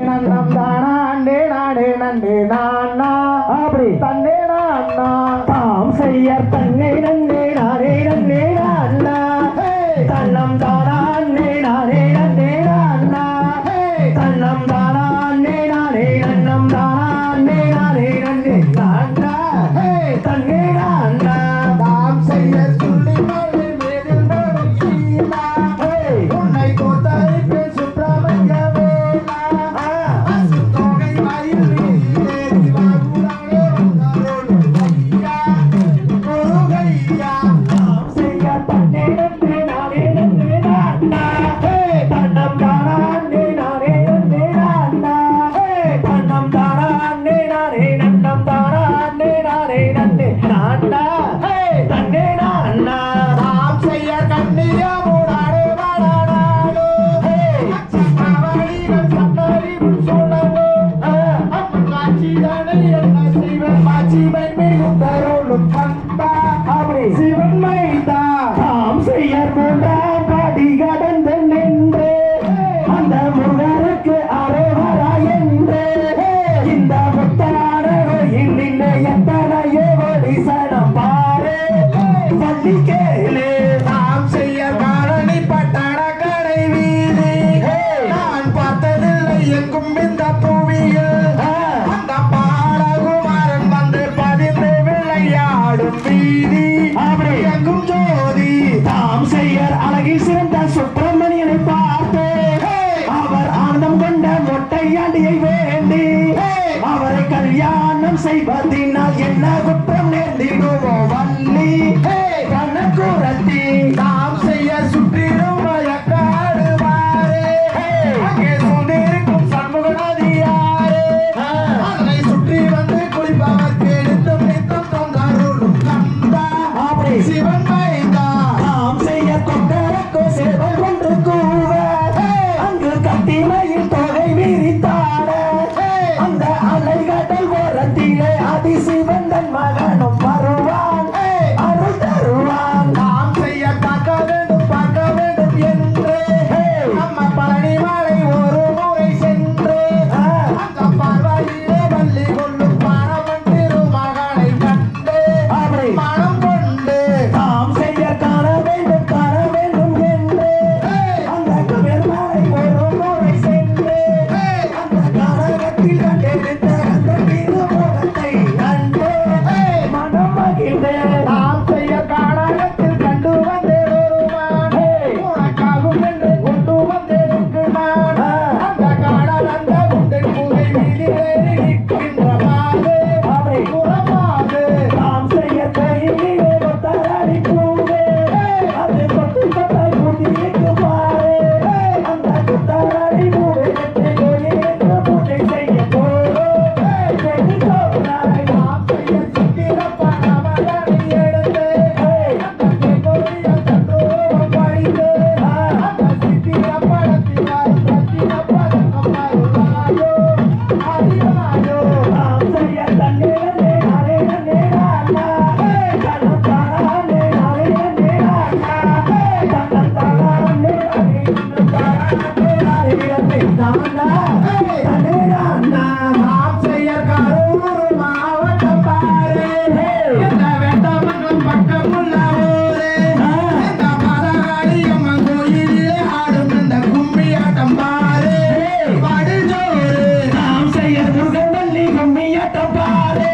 நன்னம் தானா அண்டே நாடே நண்டே நானா அப்படி தன்னே நானா தாம் செய்ய தன்னை நன்னே நாடே நன்னே நானா தன்னம் தானா அண்டே நாடே நண்டே நானா தன்னம் தானா அண்டே நாடே நன்னம் தானா அண்டே நாடே நண்டே நானா தன்னே நானா தாம் செய்ய சொல்லி மழை மேதில் மறுக்கீனா உன்னை கோத்தாய் பேர் சுப்பிரமணிய வேலா அசு தொகை மயில் நீரே திவாகுரானே உங்கரோடு ஐயா குருகையா தாம் செய்ய தன்னே நன்றே நானே நன்றே நானா தன்னம் தானா அன்னே நானே நன்றே நானா தன்னம் தானா அன்னே நானே நன்னம் தானா அன்னே நானே நன்றே நானா தன்னே நானா தாம் செய்ய கண்ணிய மூடாடே வாடாடோ அச்சமாவடிகள் சன்னறிவும் சொல்லவோ அம்மன் காட்சிதனை என்ன செய்வன் மாட்சிமை மிகுந்தருளும் பந்தா அப்படி சிவன் மைந்தா தாம் செய்ய மூன்றாம் பாடி கடந்து நின்று அந்த முகருக்கு அரைவரா என்று இந்த முத்தான இன்னில்லை எத்தனையோ ஒடிசனம் பாரு பள்ளி கேளு தாம் செய்ய காரணி பட்டண கடை வீதி நான் பார்த்ததில்லை எங்கும் இந்த புவியில் அந்த பாலகுமாரன் வந்து பதிந்து விளையாடும் வீதி அப்படி எங்கும் ஜோதி தாம் செய்ய அழகில் சிறந்த சுப்பிரமணியனை பார்த்து அவர் ஆனந்தம் கொண்ட மொட்டையாண்டியை வேண்டி அவரை கல்யாணம் செய்வதினால் என்ன குற்றம் நேர்ந்திடுவோம் வள்ளி கணக்குரத்தி தாம் செய்ய சுற்றிடும் மயக்காடுவாரே அங்கே சூழ்ந்திருக்கும் சண்முகநாதியாரே அதனை சுற்றி வந்து குளிப்பவர்க்கு எடுத்தும் நித்தம் தொந்தருளும் கந்தா அப்படி சிவன் மைந்தா தாம் செய்ய கொண்டரக்கோ சேவல் ஒன்று கூவ அங்கு கத்திமையில் தொகை விரித்தாட அந்த அலைகடல் ஓரத்திலே அதிசிவந்தன் மகனும் வருவான் அருள் தருவான் நாம் செய்ய பார்க்க வேண்டும் என்று நம்ம பழனி மலை ஒரு முறை சென்று அந்த பார்வையிலே வள்ளி கொள்ளும் பணவன் திருமகனை கண்டு அப்படி மனம் கொண்டு தாம் செய்ய காண வேண்டும் என்று அந்த கவிர் மலை ஒரு முறை சென்று அந்த கானகத்தில் கண்டெடுத்த அந்த திருமுகத்தை கண்டு மனம் மகிழ்ந்து தாம் செய்ய கானகத்தில் கண்டு வந்தேன் ஒரு மானே உனக்காகும் என்று கொண்டு வந்தேனுக்கு நான் அந்த காடல் அந்த குண்டை பூரை வீதியிலே நிற்கின்ற மாது அப்படி புறமாது தாம் செய்ய கையிலே ஒத்தராடி பூவே அது கொத்து கொத்தாய் பூத்திக்கு பாரு அந்த குத்தராடி பூவை வெற்றி கோயிலுக்கு பூஜை செய்ய போறோம் வெற்றி கோராய் தாம் செய்ய சித்திரப்பா நமதனை எடுத்து அந்த கோயிலை தந்தோம் படித்து அந்த சித்திரப்படத்தினாய் ரத்தினப்பதக்கமாயுள்ளாயோ அறிவாயோ தாம் செய்ய தன்னே நானே நன்னே நானா தன்னம் தானே நானே நன்னே நானா தன்னம் தானே நானே நன்னம் தானே நானே நானா தன்னே நானா தாம் செய்ய கரூர் மாவட்டம் பாரு இந்த வேட்டமங்கலம் பக்கமுள்ள ஊரு இந்த மரகாளியம்மன் கோயிலிலே ஆடும் இந்த கும்மியாட்டம் பாரு படுஜோறு தாம் செய்ய முருகனல்லி கும்மியாட்டம் பாரு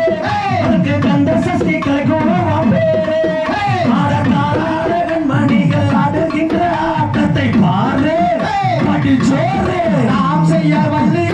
அதுக்கு கந்த சஷ்டி கலைக்குமாம் பேரு ஆடக்காரன் மணிகள் ஆடுகின்ற ஆட்டத்தை பாரு படுஜோறு தாம் செய்ய வள்ளி